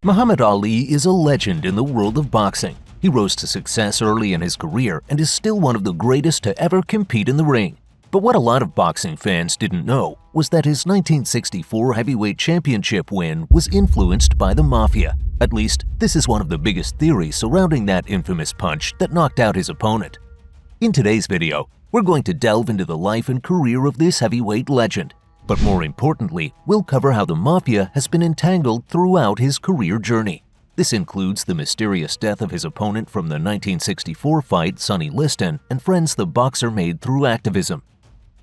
Muhammad Ali is a legend in the world of boxing. He rose to success early in his career and is still one of the greatest to ever compete in the ring. But what a lot of boxing fans didn't know was that his 1964 heavyweight championship win was influenced by the Mafia. At least, this is one of the biggest theories surrounding that infamous punch that knocked out his opponent. In today's video, we're going to delve into the life and career of this heavyweight legend. But more importantly, we'll cover how the Mafia has been entangled throughout his career journey. This includes the mysterious death of his opponent from the 1964 fight, Sonny Liston, and friends the boxer made through activism.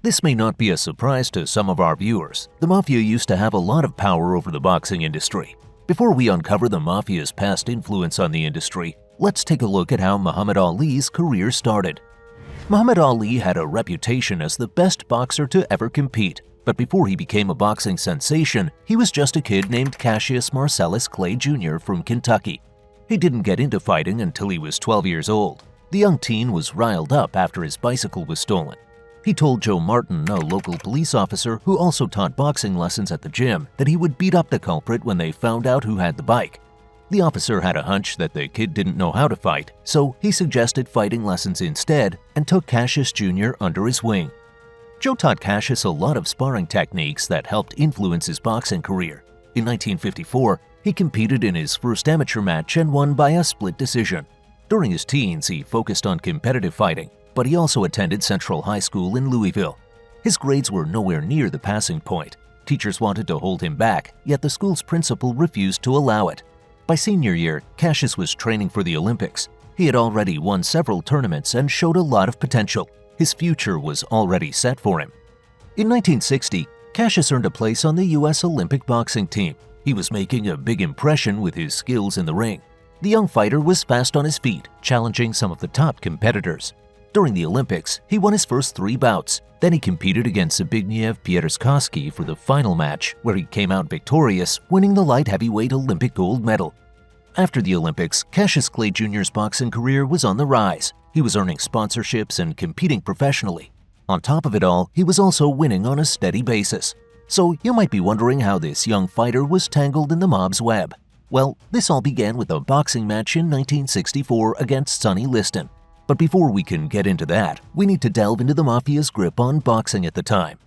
This may not be a surprise to some of our viewers. The Mafia used to have a lot of power over the boxing industry. Before we uncover the Mafia's past influence on the industry, let's take a look at how Muhammad Ali's career started. Muhammad Ali had a reputation as the best boxer to ever compete. But before he became a boxing sensation, he was just a kid named Cassius Marcellus Clay Jr. from Kentucky. He didn't get into fighting until he was 12 years old. The young teen was riled up after his bicycle was stolen. He told Joe Martin, a local police officer who also taught boxing lessons at the gym, that he would beat up the culprit when they found out who had the bike. The officer had a hunch that the kid didn't know how to fight, so he suggested fighting lessons instead and took Cassius Jr. under his wing. Joe taught Cassius a lot of sparring techniques that helped influence his boxing career. In 1954, he competed in his first amateur match and won by a split decision. During his teens, he focused on competitive fighting, but he also attended Central High School in Louisville. His grades were nowhere near the passing point. Teachers wanted to hold him back, yet the school's principal refused to allow it. By senior year, Cassius was training for the Olympics. He had already won several tournaments and showed a lot of potential. His future was already set for him. In 1960, Cassius earned a place on the U.S. Olympic boxing team. He was making a big impression with his skills in the ring. The young fighter was fast on his feet, challenging some of the top competitors. During the Olympics, he won his first 3 bouts. Then he competed against Zbigniew Pierzkowski for the final match, where he came out victorious, winning the light heavyweight Olympic gold medal. After the Olympics, Cassius Clay Jr.'s boxing career was on the rise. He was earning sponsorships and competing professionally. On top of it all, he was also winning on a steady basis. So you might be wondering how this young fighter was tangled in the mob's web. Well, this all began with a boxing match in 1964 against Sonny Liston. But before we can get into that, we need to delve into the Mafia's grip on boxing at the time.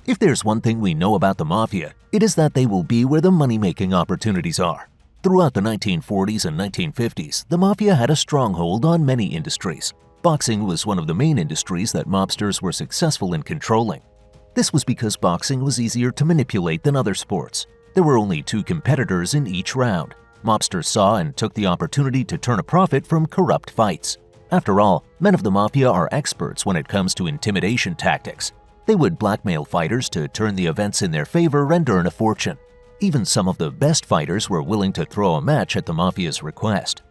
If there's one thing we know about the Mafia, it is that they will be where the money-making opportunities are. Throughout the 1940s and 1950s, the Mafia had a stronghold on many industries. Boxing was one of the main industries that mobsters were successful in controlling. This was because boxing was easier to manipulate than other sports. There were only 2 competitors in each round. Mobsters saw and took the opportunity to turn a profit from corrupt fights. After all, men of the Mafia are experts when it comes to intimidation tactics. They would blackmail fighters to turn the events in their favor and earn a fortune. Even some of the best fighters were willing to throw a match at the Mafia's request.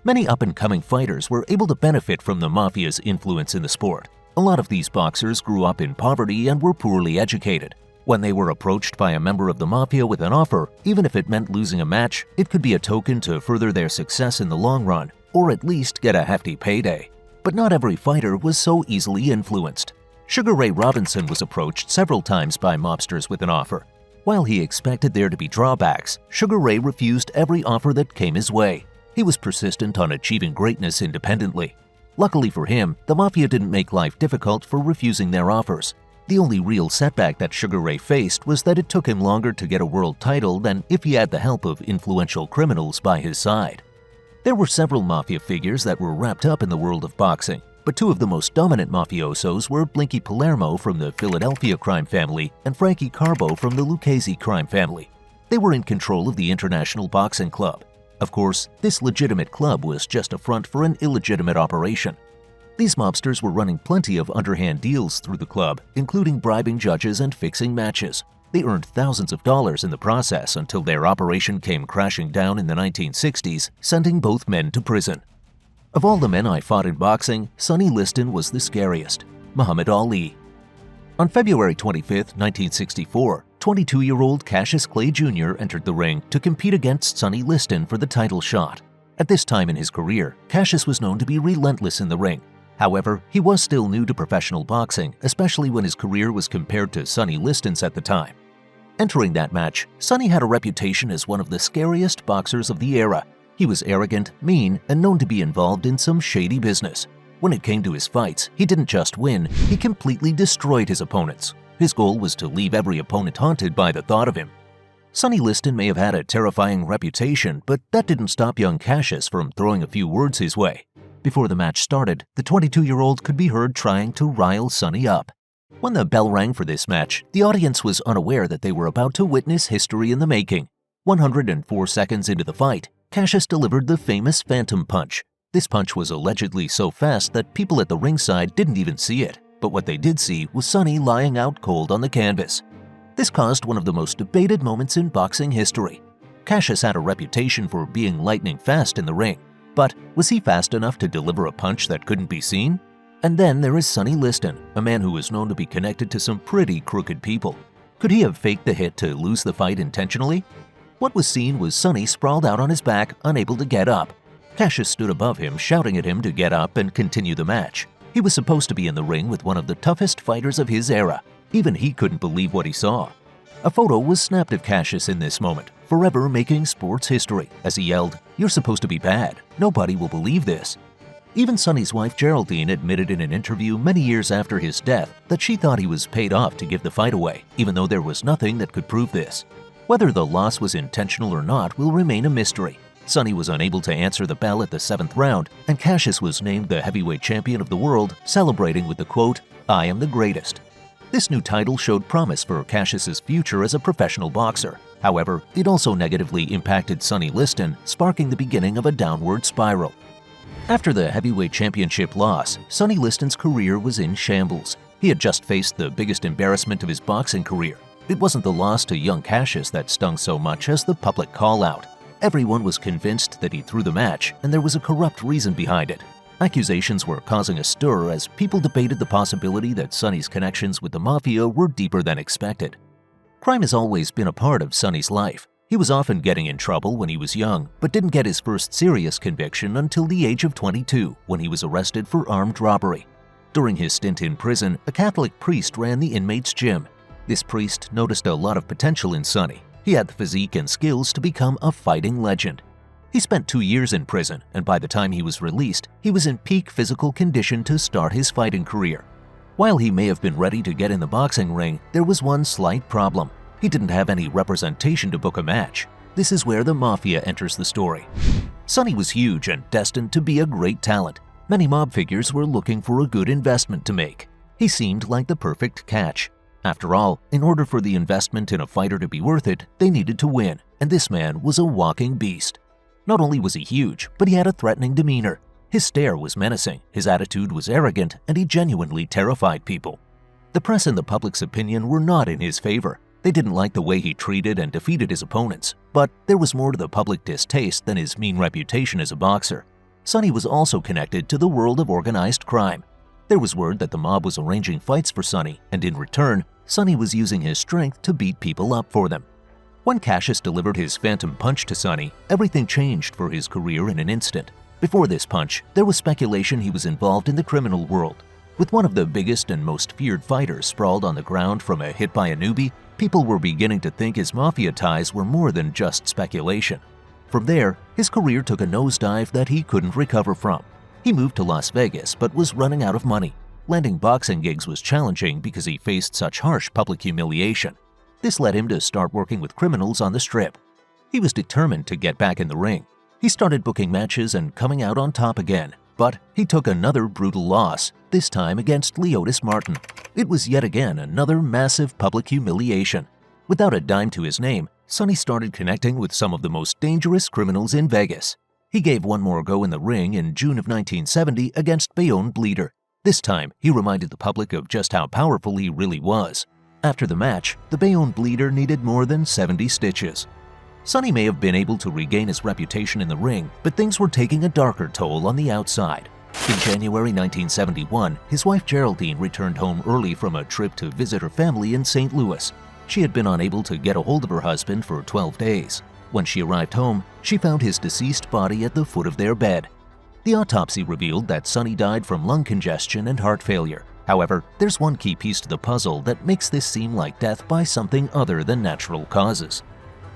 Many up-and-coming fighters were able to benefit from the Mafia's influence in the sport. A lot of these boxers grew up in poverty and were poorly educated. When they were approached by a member of the Mafia with an offer, even if it meant losing a match, it could be a token to further their success in the long run, or at least get a hefty payday. But not every fighter was so easily influenced. Sugar Ray Robinson was approached several times by mobsters with an offer. While he expected there to be drawbacks, Sugar Ray refused every offer that came his way. He was persistent on achieving greatness independently. Luckily for him, the Mafia didn't make life difficult for refusing their offers. The only real setback that Sugar Ray faced was that it took him longer to get a world title than if he had the help of influential criminals by his side. There were several Mafia figures that were wrapped up in the world of boxing, but 2 of the most dominant mafiosos were Blinky Palermo from the Philadelphia crime family and Frankie Carbo from the Lucchese crime family. They were in control of the International Boxing Club. Of course, this legitimate club was just a front for an illegitimate operation. These mobsters were running plenty of underhand deals through the club, including bribing judges and fixing matches. They earned thousands of dollars in the process until their operation came crashing down in the 1960s, sending both men to prison. Of all the men I fought in boxing, Sonny Liston was the scariest. Muhammad Ali. On February 25, 1964, 22-year-old Cassius Clay Jr. entered the ring to compete against Sonny Liston for the title shot. At this time in his career, Cassius was known to be relentless in the ring. However, he was still new to professional boxing, especially when his career was compared to Sonny Liston's at the time. Entering that match, Sonny had a reputation as one of the scariest boxers of the era. He was arrogant, mean, and known to be involved in some shady business. When it came to his fights, he didn't just win, he completely destroyed his opponents. His goal was to leave every opponent haunted by the thought of him. Sonny Liston may have had a terrifying reputation, but that didn't stop young Cassius from throwing a few words his way. Before the match started, the 22-year-old could be heard trying to rile Sonny up. When the bell rang for this match, the audience was unaware that they were about to witness history in the making. 104 seconds into the fight, Cassius delivered the famous Phantom Punch. This punch was allegedly so fast that people at the ringside didn't even see it, but what they did see was Sonny lying out cold on the canvas. This caused one of the most debated moments in boxing history. Cassius had a reputation for being lightning fast in the ring, but was he fast enough to deliver a punch that couldn't be seen? And then there is Sonny Liston, a man who was known to be connected to some pretty crooked people. Could he have faked the hit to lose the fight intentionally? What was seen was Sonny sprawled out on his back, unable to get up. Cassius stood above him, shouting at him to get up and continue the match. He was supposed to be in the ring with one of the toughest fighters of his era. Even he couldn't believe what he saw. A photo was snapped of Cassius in this moment, forever making sports history, as he yelled, "You're supposed to be bad. Nobody will believe this." Even Sonny's wife Geraldine admitted in an interview many years after his death that she thought he was paid off to give the fight away, even though there was nothing that could prove this. Whether the loss was intentional or not will remain a mystery. Sonny was unable to answer the bell at the 7th round, and Cassius was named the heavyweight champion of the world, celebrating with the quote, "I am the greatest." This new title showed promise for Cassius's future as a professional boxer. However, it also negatively impacted Sonny Liston, sparking the beginning of a downward spiral. After the heavyweight championship loss, Sonny Liston's career was in shambles. He had just faced the biggest embarrassment of his boxing career. It wasn't the loss to young Cassius that stung so much as the public call-out. Everyone was convinced that he threw the match, and there was a corrupt reason behind it. Accusations were causing a stir as people debated the possibility that Sonny's connections with the Mafia were deeper than expected. Crime has always been a part of Sonny's life. He was often getting in trouble when he was young, but didn't get his first serious conviction until the age of 22, when he was arrested for armed robbery. During his stint in prison, a Catholic priest ran the inmates' gym. This priest noticed a lot of potential in Sonny. He had the physique and skills to become a fighting legend. He spent 2 years in prison, and by the time he was released, he was in peak physical condition to start his fighting career. While he may have been ready to get in the boxing ring, there was one slight problem. He didn't have any representation to book a match. This is where the Mafia enters the story. Sonny was huge and destined to be a great talent. Many mob figures were looking for a good investment to make. He seemed like the perfect catch. After all, in order for the investment in a fighter to be worth it, they needed to win, and this man was a walking beast. Not only was he huge, but he had a threatening demeanor. His stare was menacing, his attitude was arrogant, and he genuinely terrified people. The press and the public's opinion were not in his favor. They didn't like the way he treated and defeated his opponents, but there was more to the public distaste than his mean reputation as a boxer. Sonny was also connected to the world of organized crime. There was word that the mob was arranging fights for Sonny, and in return, Sonny was using his strength to beat people up for them. When Cassius delivered his Phantom Punch to Sonny, everything changed for his career in an instant. Before this punch, there was speculation he was involved in the criminal world. With one of the biggest and most feared fighters sprawled on the ground from a hit by a newbie, people were beginning to think his Mafia ties were more than just speculation. From there, his career took a nosedive that he couldn't recover from. He moved to Las Vegas but was running out of money. Landing boxing gigs was challenging because he faced such harsh public humiliation. This led him to start working with criminals on the Strip. He was determined to get back in the ring. He started booking matches and coming out on top again, but he took another brutal loss, this time against Leotis Martin. It was yet again another massive public humiliation. Without a dime to his name, Sonny started connecting with some of the most dangerous criminals in Vegas. He gave one more go in the ring in June of 1970 against Bayonne Bleeder. This time, he reminded the public of just how powerful he really was. After the match, the Bayonne Bleeder needed more than 70 stitches. Sonny may have been able to regain his reputation in the ring, but things were taking a darker toll on the outside. In January 1971, his wife Geraldine returned home early from a trip to visit her family in St. Louis. She had been unable to get a hold of her husband for 12 days. When she arrived home, she found his deceased body at the foot of their bed. The autopsy revealed that Sonny died from lung congestion and heart failure. However, there's one key piece to the puzzle that makes this seem like death by something other than natural causes.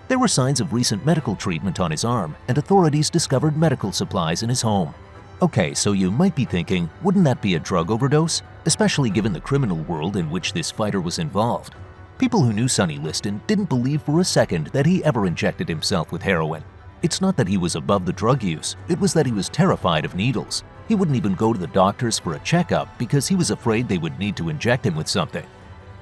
There were signs of recent medical treatment on his arm, and authorities discovered medical supplies in his home. Okay, so you might be thinking, wouldn't that be a drug overdose? Especially given the criminal world in which this fighter was involved. People who knew Sonny Liston didn't believe for a second that he ever injected himself with heroin. It's not that he was above the drug use, it was that he was terrified of needles. He wouldn't even go to the doctors for a checkup because he was afraid they would need to inject him with something.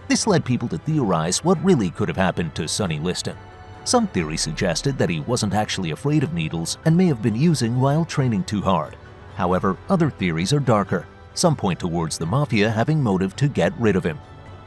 This led people to theorize what really could have happened to Sonny Liston. Some theories suggested that he wasn't actually afraid of needles and may have been using while training too hard. However, other theories are darker. Some point towards the Mafia having motive to get rid of him.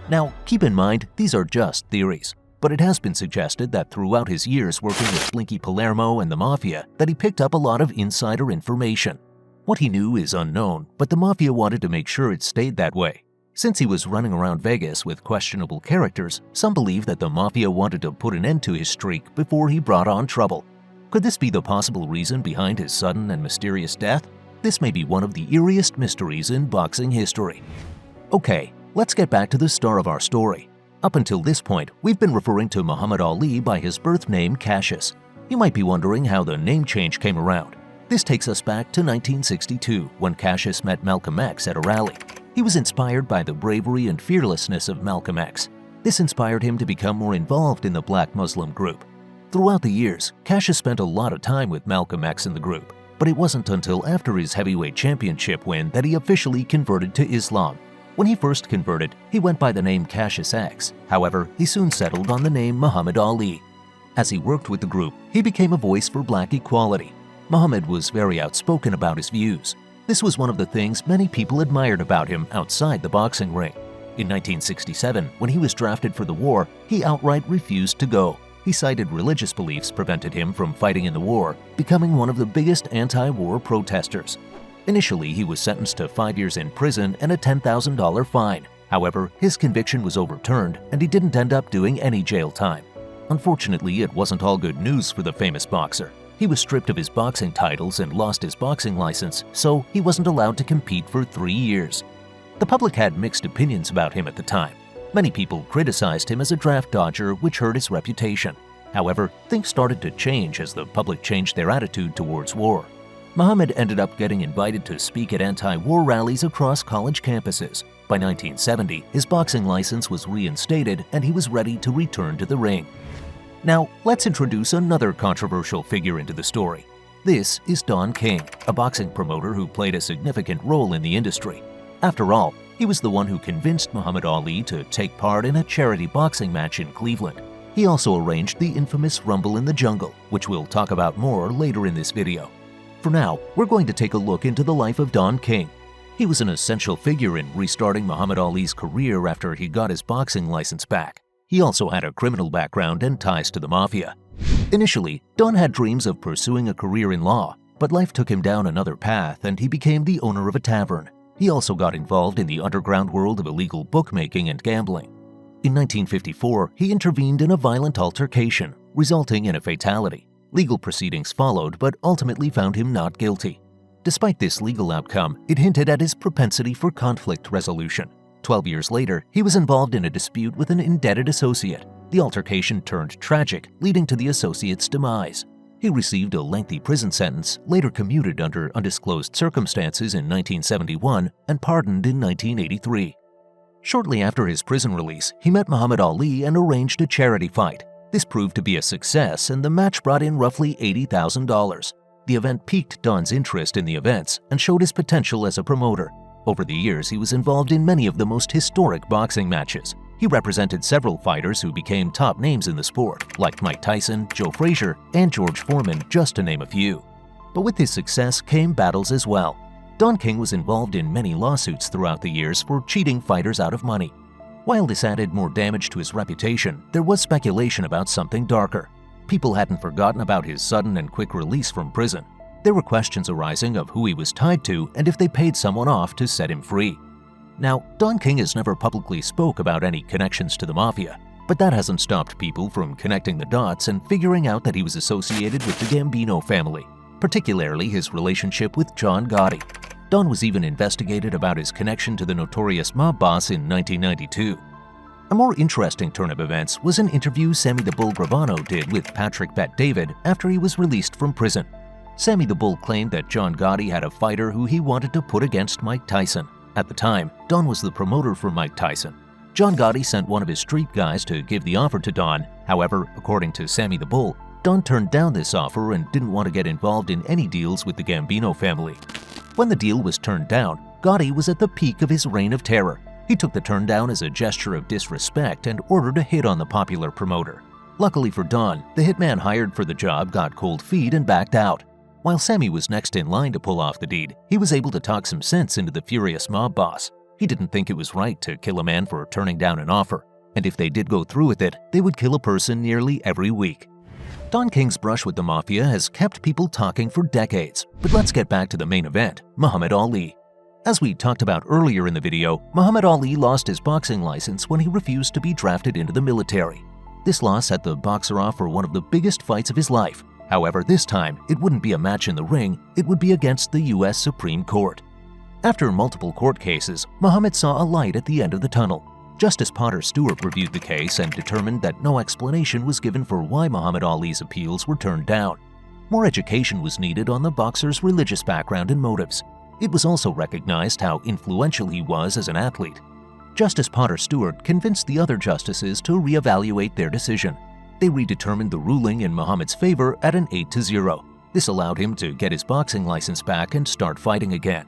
Now, keep in mind, these are just theories, but it has been suggested that throughout his years working with Blinky Palermo and the Mafia, that he picked up a lot of insider information. What he knew is unknown, but the Mafia wanted to make sure it stayed that way. Since he was running around Vegas with questionable characters, some believe that the Mafia wanted to put an end to his streak before he brought on trouble. Could this be the possible reason behind his sudden and mysterious death? This may be one of the eeriest mysteries in boxing history. Okay, let's get back to the star of our story. Up until this point, we've been referring to Muhammad Ali by his birth name Cassius. You might be wondering how the name change came around. This takes us back to 1962, when Cassius met Malcolm X at a rally. He was inspired by the bravery and fearlessness of Malcolm X. This inspired him to become more involved in the Black Muslim group. Throughout the years, Cassius spent a lot of time with Malcolm X in the group, but it wasn't until after his heavyweight championship win that he officially converted to Islam. When he first converted, he went by the name Cassius X. However, he soon settled on the name Muhammad Ali. As he worked with the group, he became a voice for black equality. Muhammad was very outspoken about his views. This was one of the things many people admired about him outside the boxing ring. In 1967, when he was drafted for the war, he outright refused to go. He cited religious beliefs prevented him from fighting in the war, becoming one of the biggest anti-war protesters. Initially, he was sentenced to 5 years in prison and a $10,000 fine. However, his conviction was overturned and he didn't end up doing any jail time. Unfortunately, it wasn't all good news for the famous boxer. He was stripped of his boxing titles and lost his boxing license, so he wasn't allowed to compete for 3 years. The public had mixed opinions about him at the time. Many people criticized him as a draft dodger, which hurt his reputation. However, things started to change as the public changed their attitude towards war. Muhammad ended up getting invited to speak at anti-war rallies across college campuses. By 1970, his boxing license was reinstated and he was ready to return to the ring. Now, let's introduce another controversial figure into the story. This is Don King, a boxing promoter who played a significant role in the industry. After all, he was the one who convinced Muhammad Ali to take part in a charity boxing match in Cleveland. He also arranged the infamous Rumble in the Jungle, which we'll talk about more later in this video. For now, we're going to take a look into the life of Don King. He was an essential figure in restarting Muhammad Ali's career after he got his boxing license back. He also had a criminal background and ties to the Mafia. Initially, Don had dreams of pursuing a career in law, but life took him down another path and he became the owner of a tavern. He also got involved in the underground world of illegal bookmaking and gambling. In 1954, he intervened in a violent altercation, resulting in a fatality. Legal proceedings followed, but ultimately found him not guilty. Despite this legal outcome, it hinted at his propensity for conflict resolution. 12 years later, he was involved in a dispute with an indebted associate. The altercation turned tragic, leading to the associate's demise. He received a lengthy prison sentence, later commuted under undisclosed circumstances in 1971 and pardoned in 1983. Shortly after his prison release, he met Muhammad Ali and arranged a charity fight. This proved to be a success and the match brought in roughly $80,000. The event piqued Don's interest in the events and showed his potential as a promoter. Over the years, he was involved in many of the most historic boxing matches. He represented several fighters who became top names in the sport, like Mike Tyson, Joe Frazier, and George Foreman, just to name a few. But with his success came battles as well. Don King was involved in many lawsuits throughout the years for cheating fighters out of money. While this added more damage to his reputation, there was speculation about something darker. People hadn't forgotten about his sudden and quick release from prison. There were questions arising of who he was tied to and if they paid someone off to set him free. Now, Don King has never publicly spoke about any connections to the Mafia, but that hasn't stopped people from connecting the dots and figuring out that he was associated with the Gambino family, particularly his relationship with John Gotti. Don was even investigated about his connection to the notorious mob boss in 1992. A more interesting turn of events was an interview Sammy the Bull Gravano did with Patrick Bet David after he was released from prison. Sammy the Bull claimed that John Gotti had a fighter who he wanted to put against Mike Tyson. At the time, Don was the promoter for Mike Tyson. John Gotti sent one of his street guys to give the offer to Don. However, according to Sammy the Bull, Don turned down this offer and didn't want to get involved in any deals with the Gambino family. When the deal was turned down, Gotti was at the peak of his reign of terror. He took the turn down as a gesture of disrespect and ordered a hit on the popular promoter. Luckily for Don, the hitman hired for the job got cold feet and backed out. While Sammy was next in line to pull off the deed, he was able to talk some sense into the furious mob boss. He didn't think it was right to kill a man for turning down an offer, and if they did go through with it, they would kill a person nearly every week. Don King's brush with the Mafia has kept people talking for decades, but let's get back to the main event, Muhammad Ali. As we talked about earlier in the video, Muhammad Ali lost his boxing license when he refused to be drafted into the military. This loss set the boxer off for one of the biggest fights of his life. However, this time, it wouldn't be a match in the ring, it would be against the US Supreme Court. After multiple court cases, Muhammad saw a light at the end of the tunnel. Justice Potter Stewart reviewed the case and determined that no explanation was given for why Muhammad Ali's appeals were turned down. More education was needed on the boxer's religious background and motives. It was also recognized how influential he was as an athlete. Justice Potter Stewart convinced the other justices to reevaluate their decision. They redetermined the ruling in Muhammad's favor at an 8-0. This allowed him to get his boxing license back and start fighting again.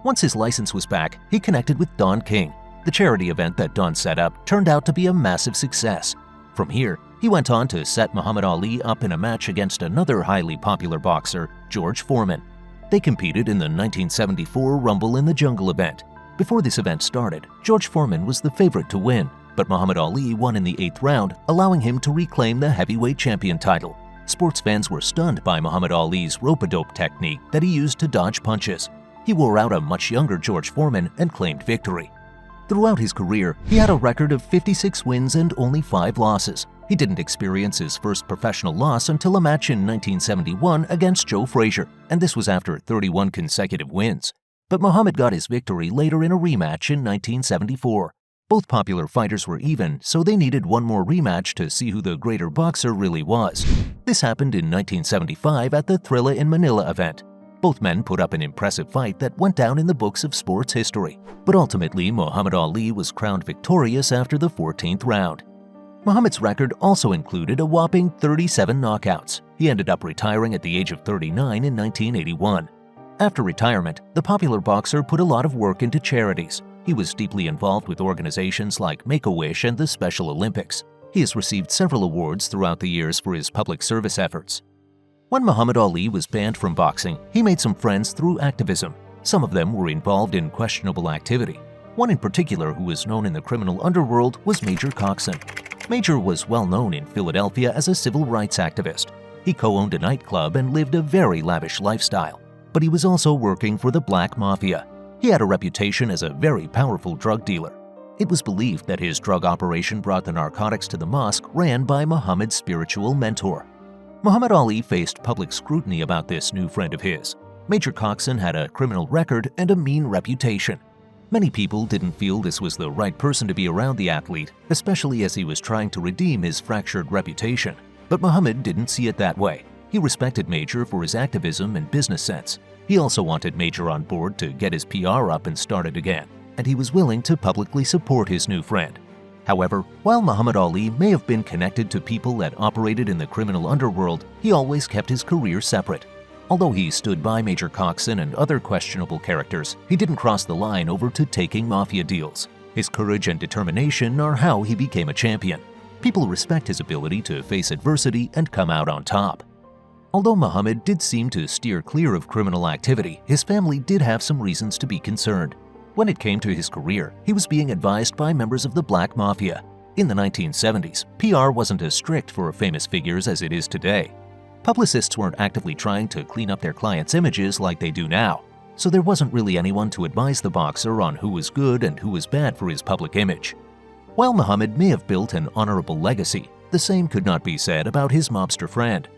Once his license was back, he connected with Don King. The charity event that Don set up turned out to be a massive success. From here, he went on to set Muhammad Ali up in a match against another highly popular boxer, George Foreman. They competed in the 1974 Rumble in the Jungle event. Before this event started, George Foreman was the favorite to win, but Muhammad Ali won in the 8th round, allowing him to reclaim the heavyweight champion title. Sports fans were stunned by Muhammad Ali's rope-a-dope technique that he used to dodge punches. He wore out a much younger George Foreman and claimed victory. Throughout his career, he had a record of 56 wins and only 5 losses. He didn't experience his first professional loss until a match in 1971 against Joe Frazier, and this was after 31 consecutive wins. But Muhammad got his victory later in a rematch in 1974. Both popular fighters were even, so they needed one more rematch to see who the greater boxer really was. This happened in 1975 at the Thrilla in Manila event. Both men put up an impressive fight that went down in the books of sports history. But ultimately, Muhammad Ali was crowned victorious after the 14th round. Muhammad's record also included a whopping 37 knockouts. He ended up retiring at the age of 39 in 1981. After retirement, the popular boxer put a lot of work into charities. He was deeply involved with organizations like Make-A-Wish and the Special Olympics. He has received several awards throughout the years for his public service efforts. When Muhammad Ali was banned from boxing, he made some friends through activism. Some of them were involved in questionable activity. One in particular who was known in the criminal underworld was Major Coxon. Major was well known in Philadelphia as a civil rights activist. He co-owned a nightclub and lived a very lavish lifestyle. But he was also working for the Black Mafia. He had a reputation as a very powerful drug dealer. It was believed that his drug operation brought the narcotics to the mosque ran by Muhammad's spiritual mentor. Muhammad Ali faced public scrutiny about this new friend of his. Major Coxon had a criminal record and a mean reputation. Many people didn't feel this was the right person to be around the athlete, especially as he was trying to redeem his fractured reputation. But Muhammad didn't see it that way. He respected Major for his activism and business sense. He also wanted Major on board to get his PR up and started again, and he was willing to publicly support his new friend. However, while Muhammad Ali may have been connected to people that operated in the criminal underworld, he always kept his career separate. Although he stood by Major Coxon and other questionable characters, he didn't cross the line over to taking Mafia deals. His courage and determination are how he became a champion. People respect his ability to face adversity and come out on top. Although Muhammad did seem to steer clear of criminal activity, his family did have some reasons to be concerned. When it came to his career, he was being advised by members of the Black Mafia. In the 1970s, PR wasn't as strict for famous figures as it is today. Publicists weren't actively trying to clean up their clients' images like they do now, so there wasn't really anyone to advise the boxer on who was good and who was bad for his public image. While Muhammad may have built an honorable legacy, the same could not be said about his mobster friend.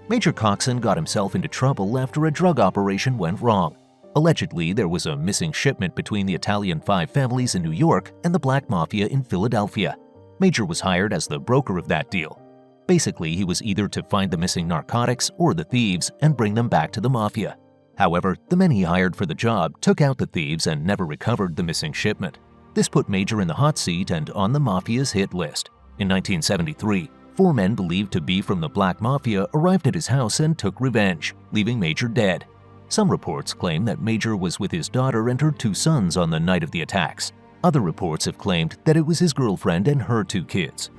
Major Coxon got himself into trouble after a drug operation went wrong. Allegedly, there was a missing shipment between the Italian five families in New York and the Black Mafia in Philadelphia. Major was hired as the broker of that deal. Basically, he was either to find the missing narcotics or the thieves and bring them back to the Mafia. However, the men he hired for the job took out the thieves and never recovered the missing shipment. This put Major in the hot seat and on the Mafia's hit list. In 1973, 4 men believed to be from the Black Mafia arrived at his house and took revenge, leaving Major dead. Some reports claim that Major was with his daughter and her 2 sons on the night of the attacks. Other reports have claimed that it was his girlfriend and her 2 kids.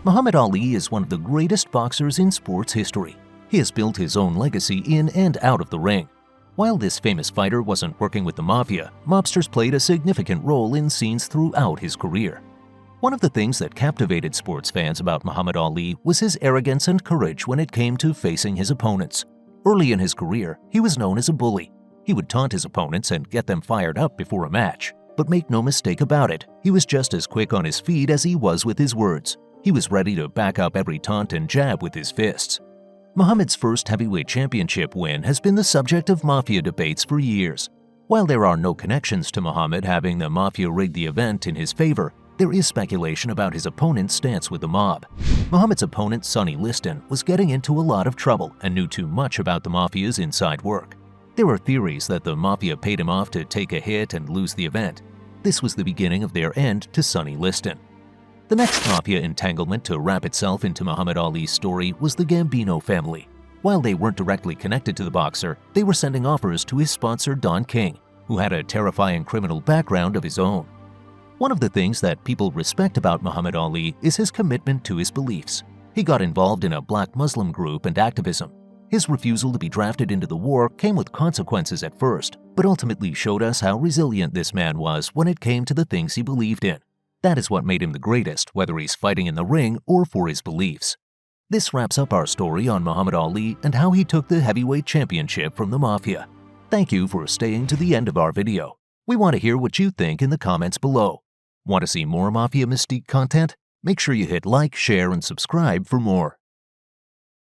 Muhammad Ali is one of the greatest boxers in sports history. He has built his own legacy in and out of the ring. While this famous fighter wasn't working with the Mafia, mobsters played a significant role in scenes throughout his career. One of the things that captivated sports fans about Muhammad Ali was his arrogance and courage when it came to facing his opponents. Early in his career, he was known as a bully. He would taunt his opponents and get them fired up before a match. But make no mistake about it, he was just as quick on his feet as he was with his words. He was ready to back up every taunt and jab with his fists. Muhammad's first heavyweight championship win has been the subject of Mafia debates for years. While there are no connections to Muhammad having the Mafia rig the event in his favor, there is speculation about his opponent's stance with the mob. Muhammad's opponent, Sonny Liston, was getting into a lot of trouble and knew too much about the Mafia's inside work. There are theories that the Mafia paid him off to take a hit and lose the event. This was the beginning of their end to Sonny Liston. The next Mafia entanglement to wrap itself into Muhammad Ali's story was the Gambino family. While they weren't directly connected to the boxer, they were sending offers to his sponsor Don King, who had a terrifying criminal background of his own. One of the things that people respect about Muhammad Ali is his commitment to his beliefs. He got involved in a black Muslim group and activism. His refusal to be drafted into the war came with consequences at first, but ultimately showed us how resilient this man was when it came to the things he believed in. That is what made him the greatest, whether he's fighting in the ring or for his beliefs. This wraps up our story on Muhammad Ali and how he took the heavyweight championship from the Mafia. Thank you for staying to the end of our video. We want to hear what you think in the comments below. Want to see more Mafia Mystique content? Make sure you hit like, share, and subscribe for more.